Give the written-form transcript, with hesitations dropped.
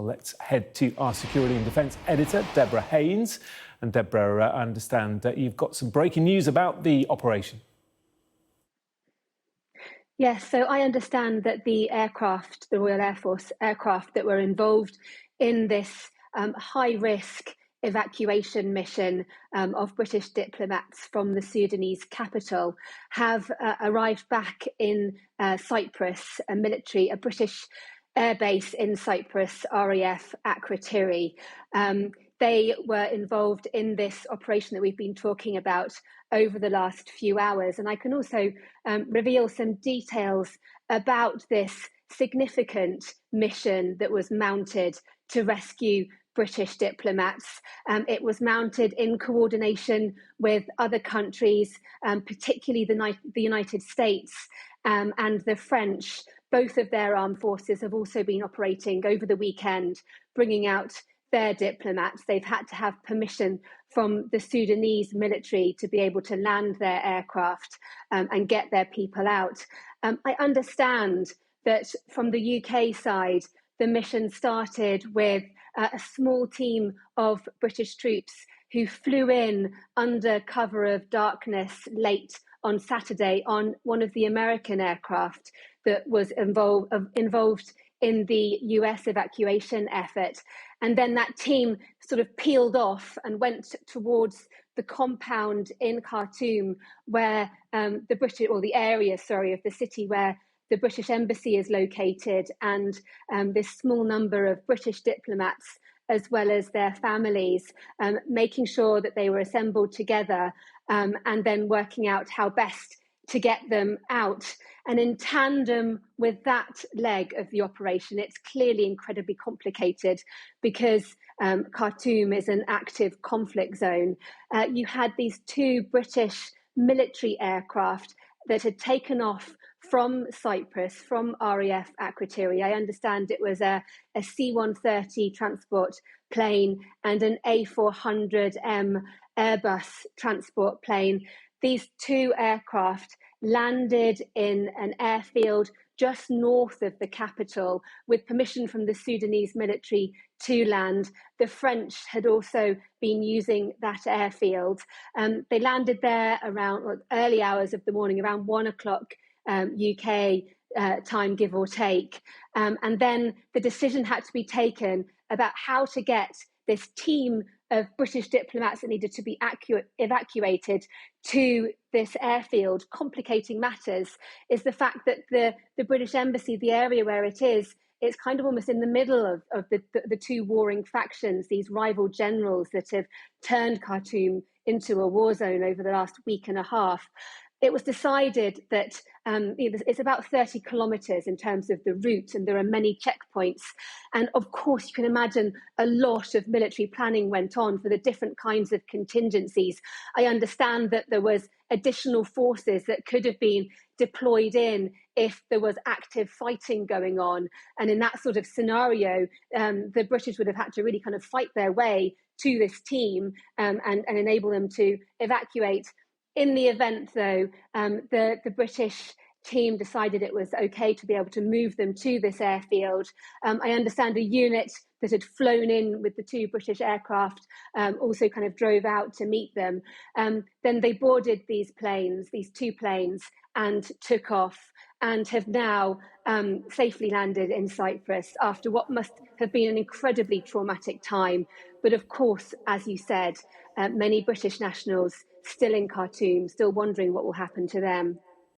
let's head to our security and defence editor, Deborah Haynes. And Deborah, I understand that you've got some breaking news about the operation. Yes, so I understand that the aircraft, the Royal Air Force aircraft that were involved in this high-risk evacuation mission of British diplomats from the Sudanese capital have arrived back in Cyprus, a British airbase in Cyprus, RAF Akrotiri. They were involved in this operation that we've been talking about over the last few hours. And I can also reveal some details about this significant mission that was mounted to rescue British diplomats. It was mounted in coordination with other countries, particularly the United States and the French. Both of their armed forces have also been operating over the weekend, bringing out their diplomats. They've had to have permission from the Sudanese military to be able to land their aircraft and get their people out. I understand that from the UK side, the mission started with a small team of British troops who flew in under cover of darkness late on Saturday on one of the American aircraft that was involved in the US evacuation effort. And then that team sort of peeled off and went towards the compound in Khartoum where the area of the city where the British embassy is located, and this small number of British diplomats as well as their families, making sure that they were assembled together and then working out how best to get them out. And in tandem with that leg of the operation, it's clearly incredibly complicated because Khartoum is an active conflict zone. You had these two British military aircraft that had taken off from Cyprus, from RAF Akrotiri. I understand it was a C-130 transport plane and an A400M Airbus transport plane. These two aircraft landed in an airfield just north of the capital with permission from the Sudanese military to land. The French had also been using that airfield. They landed there around early hours of the morning, around 1 o'clock UK time, give or take. And then the decision had to be taken about how to get this team of British diplomats that needed to be evacuated to this airfield. Complicating matters is the fact that the British embassy, the area where it is, it's kind of almost in the middle of the two warring factions, these rival generals that have turned Khartoum into a war zone over the last week and a half. It was decided that it's about 30 kilometres in terms of the route, and there are many checkpoints. And of course, you can imagine a lot of military planning went on for the different kinds of contingencies. I understand that there was additional forces that could have been deployed in if there was active fighting going on. And in that sort of scenario, the British would have had to really kind of fight their way to this team and enable them to evacuate. In the event, though, the British team decided it was okay to be able to move them to this airfield. I understand a unit that had flown in with the two British aircraft also kind of drove out to meet them. Then they boarded these two planes, and took off and have now safely landed in Cyprus after what must have been an incredibly traumatic time. But of course, as you said, many British nationals still in Khartoum, still wondering what will happen to them.